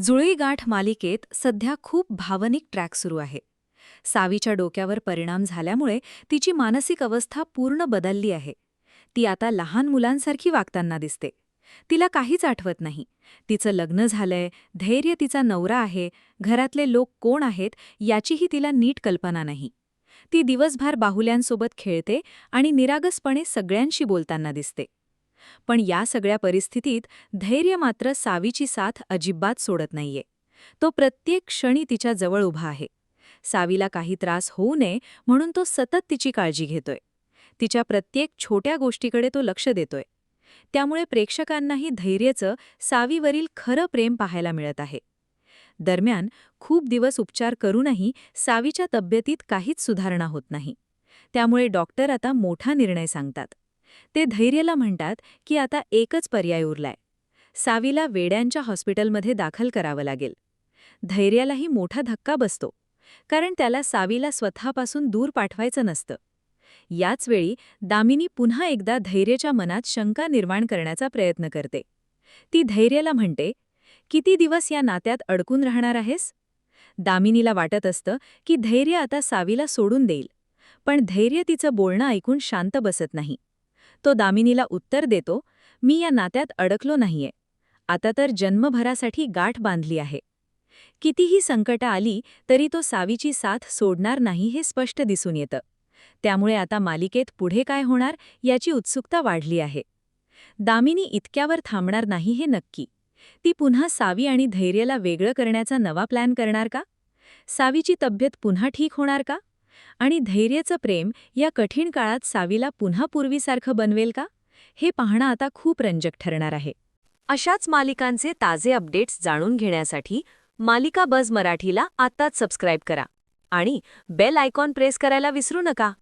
जुळी गाठ मालिकेत सध्या खूप भावनिक ट्रॅक सुरू आहे. सावीच्या डोक्यावर परिणाम झाल्यामुळे तिची मानसिक अवस्था पूर्ण बदलली आहे. ती आता लहान मुलांसारखी वागताना दिसते. तिला काहीच आठवत नाही. तिचं लग्न झालंय, धैर्य तिचा नवरा आहे, घरातले लोक कोण आहेत याचीही तिला नीट कल्पना नाही. ती दिवसभर बाहुल्यांसोबत खेळते आणि निरागसपणे सगळ्यांशी बोलताना दिसते. पण या सगळ्या परिस्थितीत धैर्य मात्र सावीची साथ अजिबात सोडत नाहीये. तो प्रत्येक क्षणी तिच्या जवळ उभा आहे. सावीला काही त्रास होऊ नये म्हणून तो सतत तिची काळजी घेतोय. तिच्या प्रत्येक छोट्या गोष्टीकडे तो लक्ष देतोय. त्यामुळे प्रेक्षकांनाही धैर्यचं सावीवरील खरं प्रेम पाहायला मिळत आहे. दरम्यान खूप दिवस उपचार करूनही सावीच्या तब्येतीत काहीच सुधारणा होत नाही. त्यामुळे डॉक्टर आता मोठा निर्णय सांगतात. ते धैर्यला म्हणतात की आता एकच पर्याय उरलाय. सावीला वेड्यांच्या हॉस्पिटलमध्ये दाखल करावं लागेल. धैर्यालाही मोठा धक्का बसतो, कारण त्याला सावीला स्वतःपासून दूर पाठवायचं नसतं. याच वेळी दामिनी पुन्हा एकदा धैर्याच्या मनात शंका निर्माण करण्याचा प्रयत्न करते. ती धैर्याला म्हणते, किती दिवस या नात्यात अडकून राहणार आहेस? दामिनीला वाटत असतं की धैर्य आता सावीला सोडून देईल, पण धैर्य तिचं बोलणं ऐकून शांत बसत नाही. तो दामिनीला उत्तर देतो, मी या नात्यात अडकलो नाहीये. आता तर जन्मभरासाठी गाठ बांधली आहे. कितीही संकटं आली तरी तो सावीची साथ सोडणार नाही हे स्पष्ट दिसून येतं. त्यामुळे आता मालिकेत पुढे काय होणार याची उत्सुकता वाढली आहे. दामिनी इतक्यावर थांबणार नाही हे नक्की. ती पुन्हा सावी आणि धैर्यला वेगळं करण्याचा नवा प्लॅन करणार का? सावीची तब्येत पुन्हा ठीक होणार का? आणि धैर्याचं प्रेम या कठीण काळात सावीला पुन्हा पूर्वीसारखं बनवेल का? हे पाहणं आता खूप रंजक ठरणार आहे. अशाच मालिकांचे ताजे अपडेट्स जाणून घेण्यासाठी मालिका बझ मराठीला आत्ताच सबस्क्राईब करा आणि बेल आयकॉन प्रेस करायला विसरू नका.